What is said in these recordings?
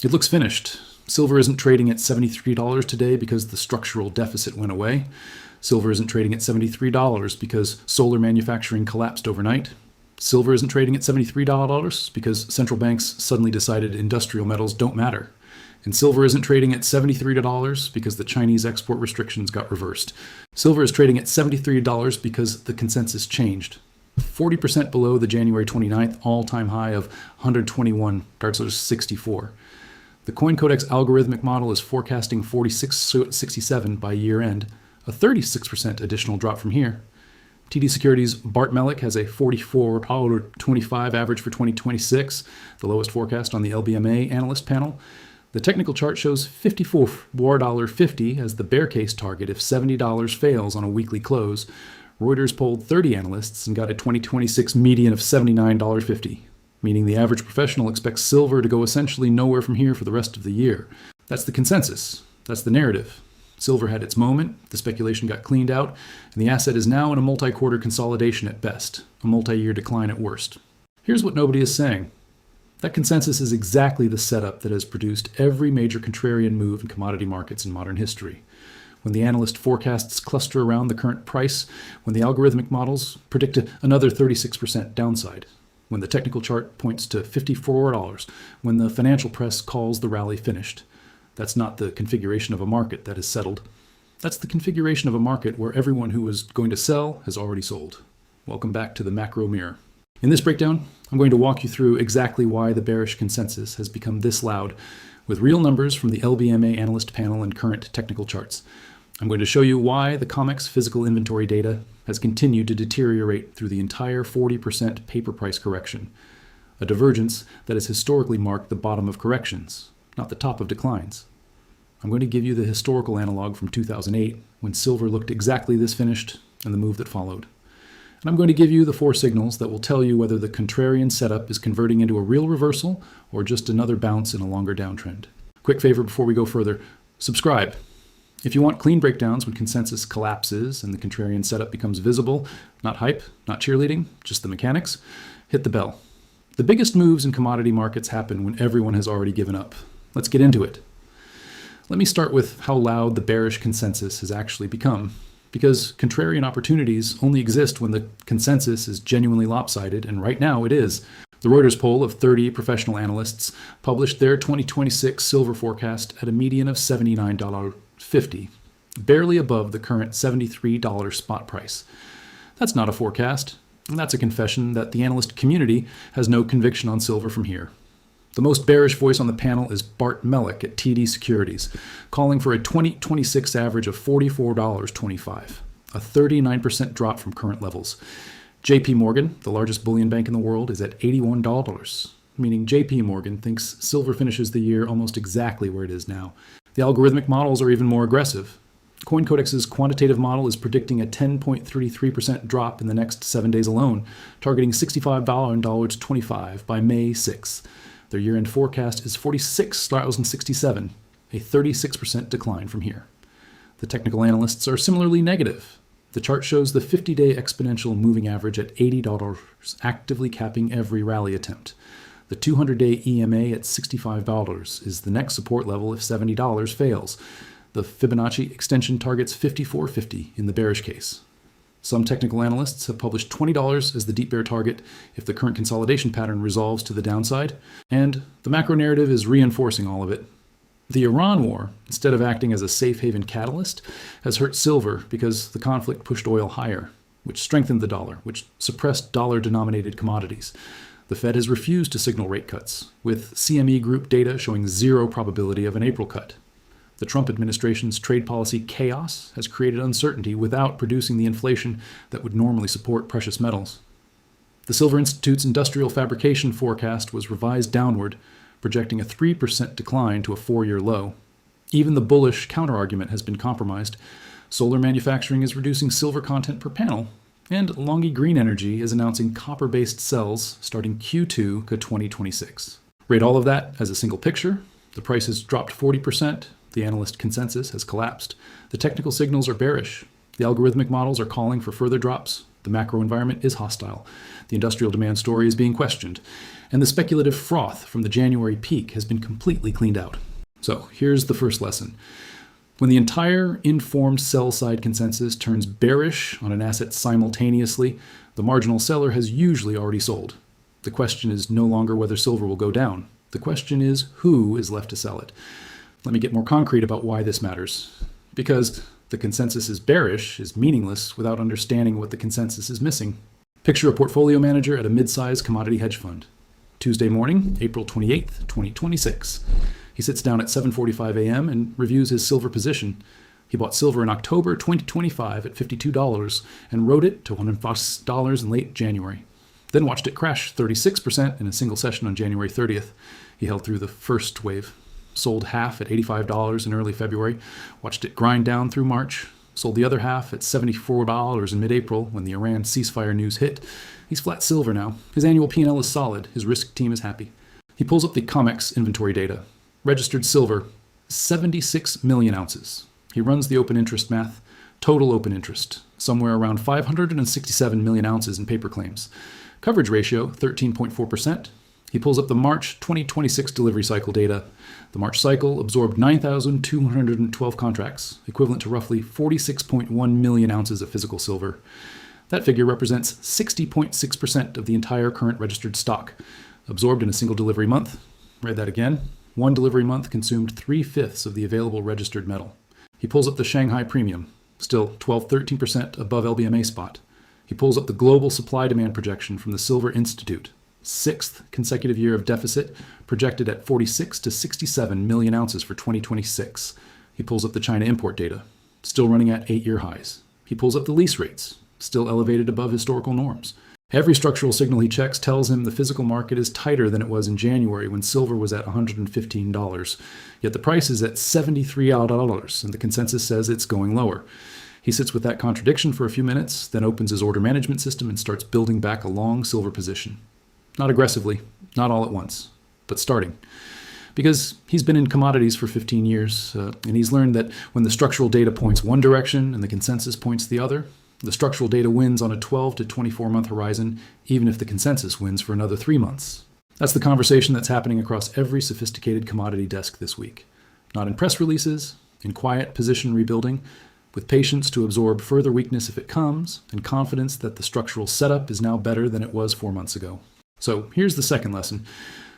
It looks finished. Silver isn't trading at $73 today because the structural deficit went away. Silver isn't trading at $73 because solar manufacturing collapsed overnight. Silver isn't trading at $73 because central banks suddenly decided industrial metals don't matter. And silver isn't trading at $73 because the Chinese export restrictions got reversed. Silver is trading at $73 because the consensus changed. 40% below the January 29th all-time high of $121.64. The CoinCodex algorithmic model is forecasting 46.67 by year end, a 36% additional drop from here. TD Securities' Bart Mellick has a $44.25 average for 2026, the lowest forecast on the LBMA analyst panel. The technical chart shows $54.50 as the bear case target if $70 fails on a weekly close. Reuters polled 30 analysts and got a 2026 median of $79.50. Meaning the average professional expects silver to go essentially nowhere from here for the rest of the year. That's the consensus. That's the narrative. Silver had its moment, the speculation got cleaned out, and the asset is now in a multi-quarter consolidation at best, a multi-year decline at worst. Here's what nobody is saying. That consensus is exactly the setup that has produced every major contrarian move in commodity markets in modern history. When the analyst forecasts cluster around the current price, when the algorithmic models predict another 36% downside, when the technical chart points to $54, when the financial press calls the rally finished. That's not the configuration of a market that is settled. That's the configuration of a market where everyone who was going to sell has already sold. Welcome back to the macro mirror. In this breakdown, I'm going to walk you through exactly why the bearish consensus has become this loud, with real numbers from the LBMA analyst panel and current technical charts. I'm going to show you why the COMEX physical inventory data has continued to deteriorate through the entire 40% paper price correction, a divergence that has historically marked the bottom of corrections, not the top of declines. I'm going to give you the historical analog from 2008, when silver looked exactly this finished, and the move that followed. And I'm going to give you the 4 signals that will tell you whether the contrarian setup is converting into a real reversal or just another bounce in a longer downtrend. Quick favor before we go further, subscribe. If you want clean breakdowns when consensus collapses and the contrarian setup becomes visible, not hype, not cheerleading, just the mechanics, hit the bell. The biggest moves in commodity markets happen when everyone has already given up. Let's get into it. Let me start with how loud the bearish consensus has actually become, because contrarian opportunities only exist when the consensus is genuinely lopsided, and right now it is. The Reuters poll of 30 professional analysts published their 2026 silver forecast at a median of $79.50, barely above the current $73 spot price. That's not a forecast, and that's a confession that the analyst community has no conviction on silver from here. The most bearish voice on the panel is Bart Mellick at TD Securities, calling for a 2026 average of $44.25, a 39% drop from current levels. JP Morgan, the largest bullion bank in the world, is at $81, meaning JP Morgan thinks silver finishes the year almost exactly where it is now. The algorithmic models are even more aggressive. CoinCodex's quantitative model is predicting a 10.33% drop in the next 7 days alone, targeting $65.25 by May 6th. Their year-end forecast is $46.67, a 36% decline from here. The technical analysts are similarly negative. The chart shows the 50-day exponential moving average at $80, actively capping every rally attempt. The 200-day EMA at $65 is the next support level if $70 fails. The Fibonacci extension targets $54.50 in the bearish case. Some technical analysts have published $20 as the deep bear target if the current consolidation pattern resolves to the downside, and the macro narrative is reinforcing all of it. The Iran war, instead of acting as a safe haven catalyst, has hurt silver because the conflict pushed oil higher, which strengthened the dollar, which suppressed dollar-denominated commodities. The Fed has refused to signal rate cuts, with CME Group data showing zero probability of an April cut. The Trump administration's trade policy chaos has created uncertainty without producing the inflation that would normally support precious metals. The Silver Institute's industrial fabrication forecast was revised downward, projecting a 3% decline to a 4-year low. Even the bullish counterargument has been compromised. Solar manufacturing is reducing silver content per panel, and Longi Green Energy is announcing copper-based cells starting Q2 2026. Rate all of that as a single picture. The price has dropped 40%. The analyst consensus has collapsed. The technical signals are bearish. The algorithmic models are calling for further drops. The macro environment is hostile. The industrial demand story is being questioned. And the speculative froth from the January peak has been completely cleaned out. So here's the first lesson. When the entire informed sell-side consensus turns bearish on an asset simultaneously, the marginal seller has usually already sold. The question is no longer whether silver will go down. The question is who is left to sell it. Let me get more concrete about why this matters. Because the consensus is bearish is meaningless without understanding what the consensus is missing. Picture a portfolio manager at a mid-sized commodity hedge fund. Tuesday morning, April 28th, 2026. He sits down at 7:45 a.m. and reviews his silver position. He bought silver in October 2025 at $52 and rode it to $105 in late January. Then watched it crash 36% in a single session on January 30th. He held through the first wave. Sold half at $85 in early February. Watched it grind down through March. Sold the other half at $74 in mid-April when the Iran ceasefire news hit. He's flat silver now. His annual P&L is solid. His risk team is happy. He pulls up the COMEX inventory data. Registered silver, 76 million ounces. He runs the open interest math. Total open interest, somewhere around 567 million ounces in paper claims. Coverage ratio, 13.4%. He pulls up the March 2026 delivery cycle data. The March cycle absorbed 9,212 contracts, equivalent to roughly 46.1 million ounces of physical silver. That figure represents 60.6% of the entire current registered stock, absorbed in a single delivery month. Read that again. One delivery month consumed 3/5 of the available registered metal. He pulls up the Shanghai premium, still 12-13% above LBMA spot. He pulls up the global supply-demand projection from the Silver Institute. Sixth consecutive year of deficit, projected at 46 to 67 million ounces for 2026. He pulls up the China import data, still running at 8-year highs. He pulls up the lease rates, still elevated above historical norms. Every structural signal he checks tells him the physical market is tighter than it was in January when silver was at $115. Yet the price is at $73, and the consensus says it's going lower. He sits with that contradiction for a few minutes, then opens his order management system and starts building back a long silver position. Not aggressively, not all at once, but starting. Because he's been in commodities for 15 years, and he's learned that when the structural data points one direction and the consensus points the other, the structural data wins on a 12 to 24-month horizon, even if the consensus wins for another 3 months. That's the conversation that's happening across every sophisticated commodity desk this week. Not in press releases, in quiet position rebuilding, with patience to absorb further weakness if it comes, and confidence that the structural setup is now better than it was 4 months ago. So here's the second lesson.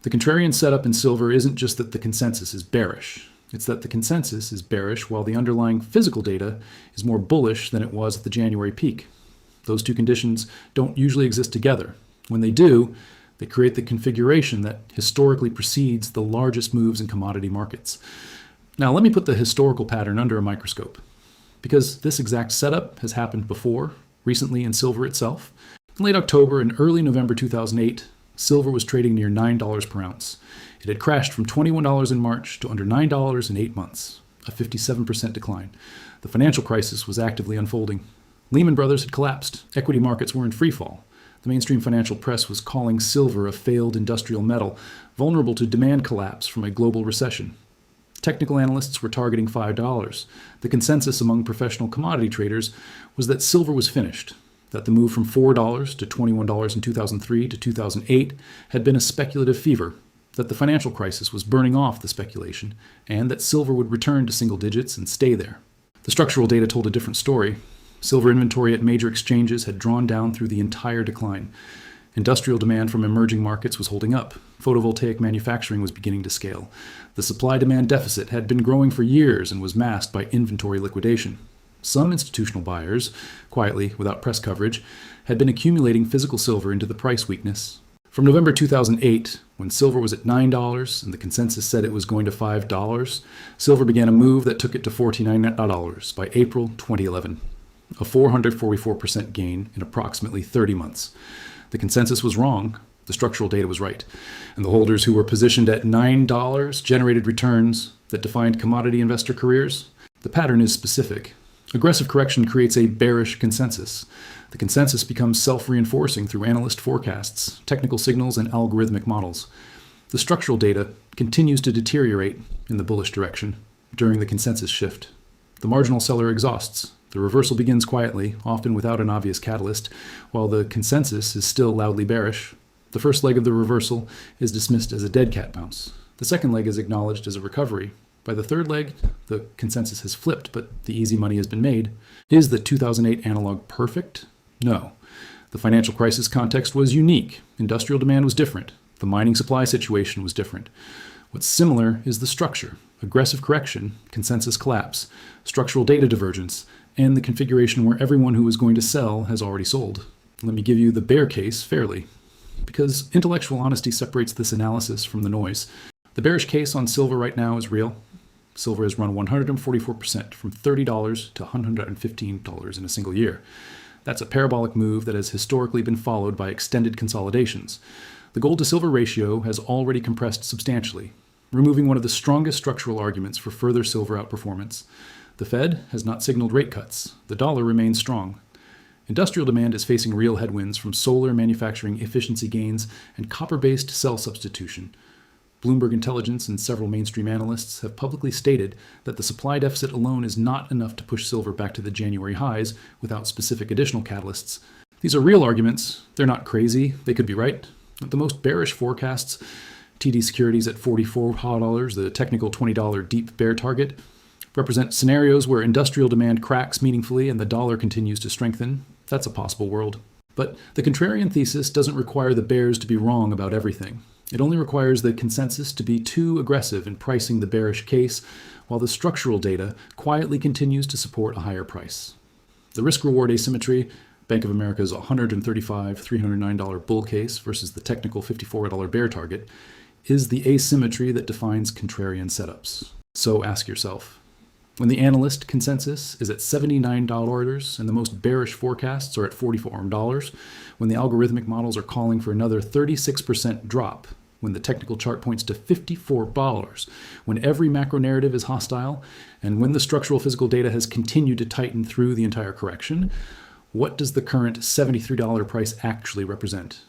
The contrarian setup in silver isn't just that the consensus is bearish. It's that the consensus is bearish while the underlying physical data is more bullish than it was at the January peak. Those two conditions don't usually exist together. When they do, they create the configuration that historically precedes the largest moves in commodity markets. Now let me put the historical pattern under a microscope, because this exact setup has happened before, recently in silver itself. In late October and early November 2008, silver was trading near $9 per ounce. It had crashed from $21 in March to under $9 in 8 months, a 57% decline. The financial crisis was actively unfolding. Lehman Brothers had collapsed. Equity markets were in freefall. The mainstream financial press was calling silver a failed industrial metal, vulnerable to demand collapse from a global recession. Technical analysts were targeting $5. The consensus among professional commodity traders was that silver was finished, that the move from $4 to $21 in 2003 to 2008 had been a speculative fever, that the financial crisis was burning off the speculation, and that silver would return to single digits and stay there. The structural data told a different story. Silver inventory at major exchanges had drawn down through the entire decline. Industrial demand from emerging markets was holding up. Photovoltaic manufacturing was beginning to scale. The supply-demand deficit had been growing for years and was masked by inventory liquidation. Some institutional buyers, quietly, without press coverage, had been accumulating physical silver into the price weakness. From November 2008, when silver was at $9 and the consensus said it was going to $5, silver began a move that took it to $49 by April 2011, a 444% gain in approximately 30 months. The consensus was wrong, the structural data was right, and the holders who were positioned at $9 generated returns that defined commodity investor careers. The pattern is specific. Aggressive correction creates a bearish consensus. The consensus becomes self-reinforcing through analyst forecasts, technical signals, and algorithmic models. The structural data continues to deteriorate in the bullish direction during the consensus shift. The marginal seller exhausts. The reversal begins quietly, often without an obvious catalyst, while the consensus is still loudly bearish. The first leg of the reversal is dismissed as a dead cat bounce. The second leg is acknowledged as a recovery. By the third leg, the consensus has flipped, but the easy money has been made. Is the 2008 analog perfect? No. The financial crisis context was unique. Industrial demand was different. The mining supply situation was different. What's similar is the structure: aggressive correction, consensus collapse, structural data divergence, and the configuration where everyone who is going to sell has already sold. Let me give you the bear case fairly, because intellectual honesty separates this analysis from the noise. The bearish case on silver right now is real. Silver has run 144% from $30 to $115 in a single year. That's a parabolic move that has historically been followed by extended consolidations. The gold to silver ratio has already compressed substantially, removing one of the strongest structural arguments for further silver outperformance. The Fed has not signaled rate cuts. The dollar remains strong. Industrial demand is facing real headwinds from solar manufacturing efficiency gains and copper-based cell substitution. Bloomberg Intelligence and several mainstream analysts have publicly stated that the supply deficit alone is not enough to push silver back to the January highs without specific additional catalysts. These are real arguments. They're not crazy. They could be right. The most bearish forecasts, TD Securities at $44, the technical $20 deep bear target, represent scenarios where industrial demand cracks meaningfully and the dollar continues to strengthen. That's a possible world. But the contrarian thesis doesn't require the bears to be wrong about everything. It only requires the consensus to be too aggressive in pricing the bearish case, while the structural data quietly continues to support a higher price. The risk-reward asymmetry, Bank of America's $135, $309 bull case versus the technical $54 bear target, is the asymmetry that defines contrarian setups. So ask yourself, when the analyst consensus is at $79 and the most bearish forecasts are at $44, when the algorithmic models are calling for another 36% drop, when the technical chart points to $54, when every macro narrative is hostile, and when the structural physical data has continued to tighten through the entire correction, what does the current $73 price actually represent?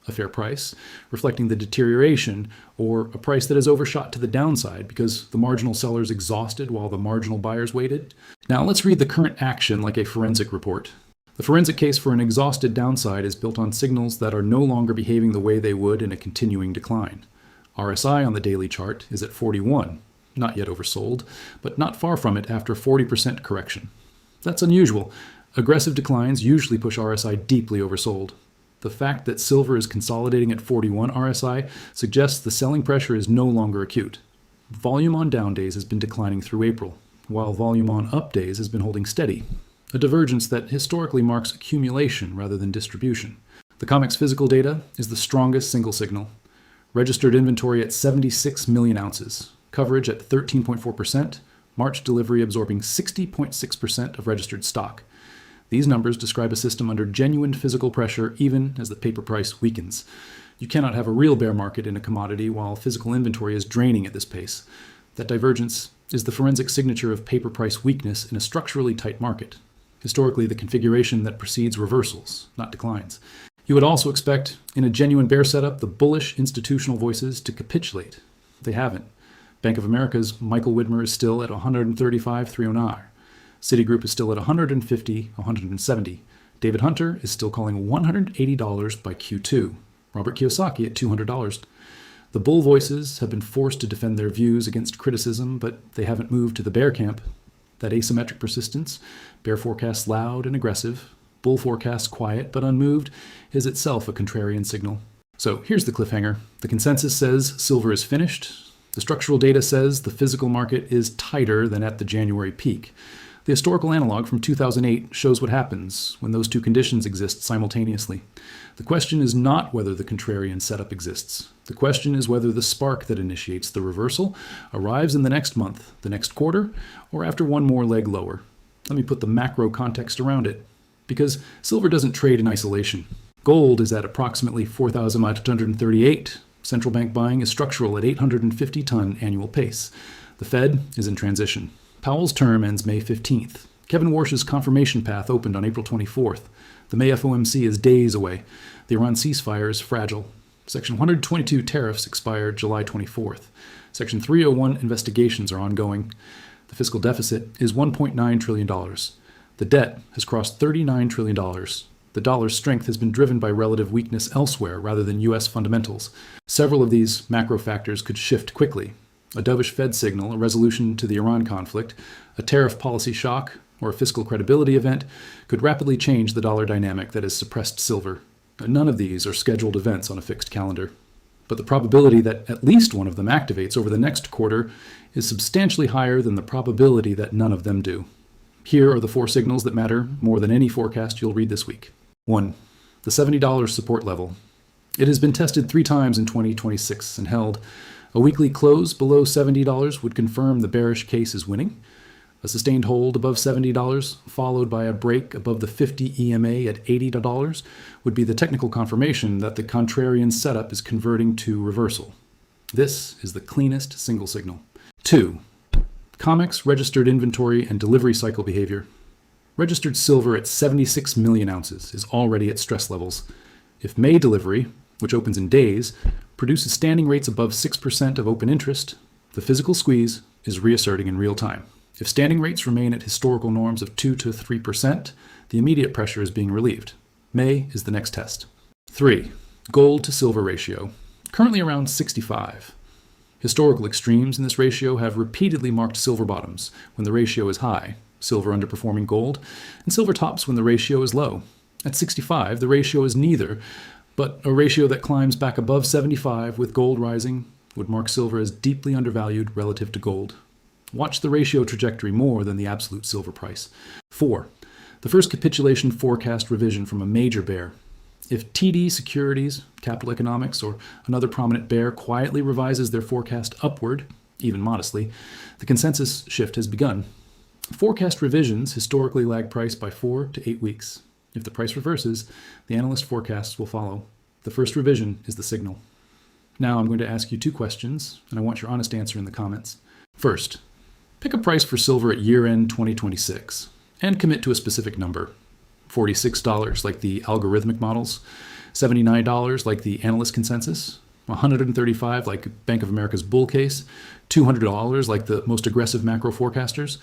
A fair price, reflecting the deterioration, or a price that has overshot to the downside because the marginal sellers exhausted while the marginal buyers waited? Now let's read the current action like a forensic report. The forensic case for an exhausted downside is built on signals that are no longer behaving the way they would in a continuing decline. RSI on the daily chart is at 41, not yet oversold, but not far from it after 40% correction. That's unusual. Aggressive declines usually push RSI deeply oversold. The fact that silver is consolidating at 41 RSI suggests the selling pressure is no longer acute. Volume on down days has been declining through April, while volume on up days has been holding steady, a divergence that historically marks accumulation rather than distribution. The COMEX physical data is the strongest single signal. Registered inventory at 76 million ounces, coverage at 13.4%, March delivery absorbing 60.6% of registered stock. These numbers describe a system under genuine physical pressure even as the paper price weakens. You cannot have a real bear market in a commodity while physical inventory is draining at this pace. That divergence is the forensic signature of paper price weakness in a structurally tight market. Historically, the configuration that precedes reversals, not declines. You would also expect, in a genuine bear setup, the bullish institutional voices to capitulate. They haven't. Bank of America's Michael Widmer is still at $135.309. Citigroup is still at $150, $170. David Hunter is still calling $180 by Q2. Robert Kiyosaki at $200. The bull voices have been forced to defend their views against criticism, but they haven't moved to the bear camp. That asymmetric persistence, bear forecasts loud and aggressive, bull forecasts quiet but unmoved, is itself a contrarian signal. So here's the cliffhanger. The consensus says silver is finished. The structural data says the physical market is tighter than at the January peak. The historical analog from 2008 shows what happens when those two conditions exist simultaneously. The question is not whether the contrarian setup exists. The question is whether the spark that initiates the reversal arrives in the next month, the next quarter, or after one more leg lower. Let me put the macro context around it. Because silver doesn't trade in isolation. Gold is at approximately 4,838. Central bank buying is structural at 850-ton annual pace. The Fed is in transition. Powell's term ends May 15th. Kevin Warsh's confirmation path opened on April 24th. The May FOMC is days away. The Iran ceasefire is fragile. Section 122 tariffs expired July 24th. Section 301 investigations are ongoing. The fiscal deficit is $1.9 trillion. The debt has crossed $39 trillion. The dollar's strength has been driven by relative weakness elsewhere rather than U.S. fundamentals. Several of these macro factors could shift quickly. A dovish Fed signal, a resolution to the Iran conflict, a tariff policy shock, or a fiscal credibility event could rapidly change the dollar dynamic that has suppressed silver. None of these are scheduled events on a fixed calendar. But the probability that at least one of them activates over the next quarter is substantially higher than the probability that none of them do. Here are the 4 signals that matter more than any forecast you'll read this week. 1. The $70 support level. It has been tested 3 times in 2026 and held. A weekly close below $70 would confirm the bearish case is winning. A sustained hold above $70, followed by a break above the 50 EMA at $80, would be the technical confirmation that the contrarian setup is converting to reversal. This is the cleanest single signal. 2. COMEX registered inventory and delivery cycle behavior. Registered silver at 76 million ounces is already at stress levels. If May delivery, which opens in days, produces standing rates above 6% of open interest, the physical squeeze is reasserting in real time. If standing rates remain at historical norms of 2 to 3%, the immediate pressure is being relieved. May is the next test. 3. Gold to silver ratio, currently around 65. Historical extremes in this ratio have repeatedly marked silver bottoms when the ratio is high, silver underperforming gold, and silver tops when the ratio is low. At 65, the ratio is neither, but a ratio that climbs back above 75 with gold rising would mark silver as deeply undervalued relative to gold. Watch the ratio trajectory more than the absolute silver price. 4. The first capitulation forecast revision from a major bear. If TD Securities, Capital Economics, or another prominent bear quietly revises their forecast upward, even modestly, the consensus shift has begun. Forecast revisions historically lag price by 4 to 8 weeks. If the price reverses, the analyst forecasts will follow. The first revision is the signal. Now I'm going to ask you 2 questions, and I want your honest answer in the comments. First, pick a price for silver at year-end 2026 and commit to a specific number. $46 like the algorithmic models, $79 like the analyst consensus, $135 like Bank of America's bull case, $200 like the most aggressive macro forecasters.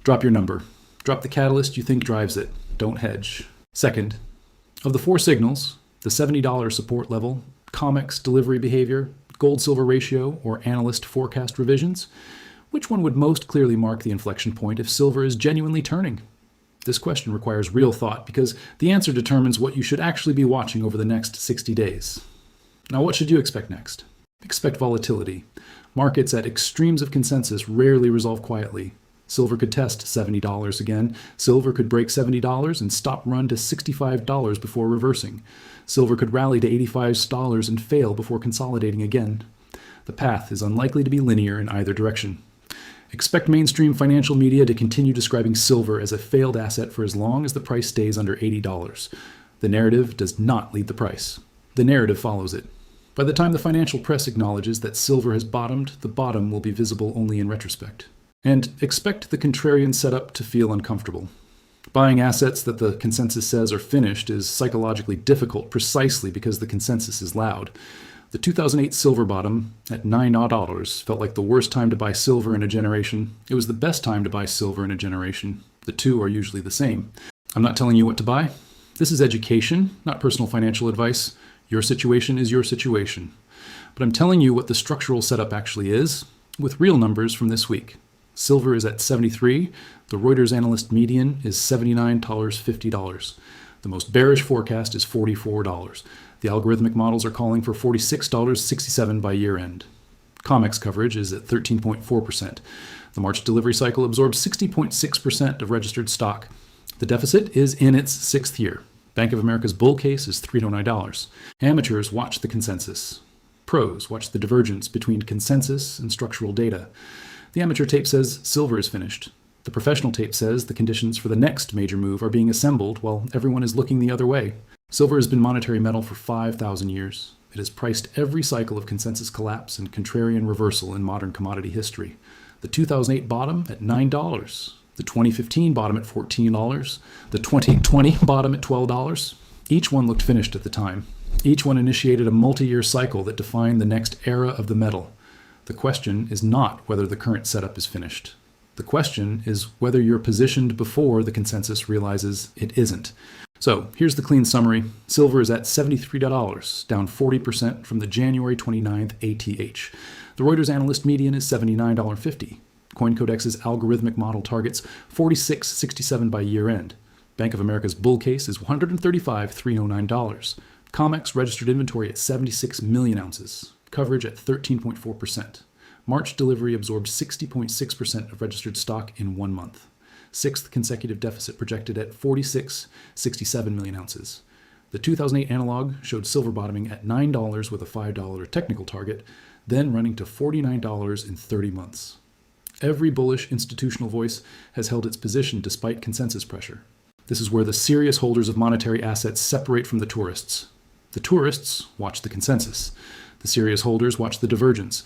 Drop your number. Drop the catalyst you think drives it. Don't hedge. Second, of the 4 signals, the $70 support level, COMEX delivery behavior, gold-silver ratio, or analyst forecast revisions, which one would most clearly mark the inflection point if silver is genuinely turning? This question requires real thought because the answer determines what you should actually be watching over the next 60 days. Now, what should you expect next? Expect volatility. Markets at extremes of consensus rarely resolve quietly. Silver could test $70 again. Silver could break $70 and stop run to $65 before reversing. Silver could rally to $85 and fail before consolidating again. The path is unlikely to be linear in either direction. Expect mainstream financial media to continue describing silver as a failed asset for as long as the price stays under $80. The narrative does not lead the price. The narrative follows it. By the time the financial press acknowledges that silver has bottomed, the bottom will be visible only in retrospect. And expect the contrarian setup to feel uncomfortable. Buying assets that the consensus says are finished is psychologically difficult precisely because the consensus is loud. The 2008 silver bottom at $9 felt like the worst time to buy silver in a generation. It was the best time to buy silver in a generation. The two are usually the same. I'm not telling you what to buy. This is education, not personal financial advice. Your situation is your situation. But I'm telling you what the structural setup actually is, with real numbers from this week. Silver is at 73. The Reuters analyst median is $79.50. The most bearish forecast is $44. The algorithmic models are calling for $46.67 by year-end. COMEX coverage is at 13.4%. The March delivery cycle absorbs 60.6% of registered stock. The deficit is in its 6th year. Bank of America's bull case is $309. Amateurs watch the consensus. Pros watch the divergence between consensus and structural data. The amateur tape says silver is finished. The professional tape says the conditions for the next major move are being assembled while everyone is looking the other way. Silver has been monetary metal for 5,000 years. It has priced every cycle of consensus collapse and contrarian reversal in modern commodity history. The 2008 bottom at $9, the 2015 bottom at $14, the 2020 bottom at $12. Each one looked finished at the time. Each one initiated a multi-year cycle that defined the next era of the metal. The question is not whether the current setup is finished. The question is whether you're positioned before the consensus realizes it isn't. So here's the clean summary. Silver is at $73, down 40% from the January 29th ATH. The Reuters analyst median is $79.50. CoinCodex's algorithmic model targets 46.67 by year end. Bank of America's bull case is $135,309. COMEX registered inventory at 76 million ounces. Coverage at 13.4%. March delivery absorbed 60.6% of registered stock in 1 month. Sixth consecutive deficit projected at 46.67 million ounces. The 2008 analog showed silver bottoming at $9 with a $5 technical target, then running to $49 in 30 months. Every bullish institutional voice has held its position despite consensus pressure. This is where the serious holders of monetary assets separate from the tourists. The tourists watch the consensus. The serious holders watch the divergence.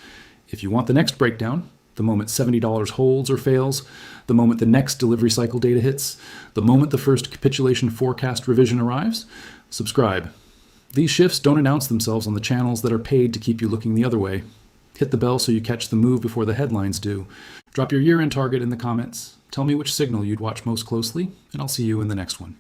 If you want the next breakdown, the moment $70 holds or fails, the moment the next delivery cycle data hits, the moment the first capitulation forecast revision arrives, subscribe. These shifts don't announce themselves on the channels that are paid to keep you looking the other way. Hit the bell so you catch the move before the headlines do. Drop your year-end target in the comments. Tell me which signal you'd watch most closely, and I'll see you in the next one.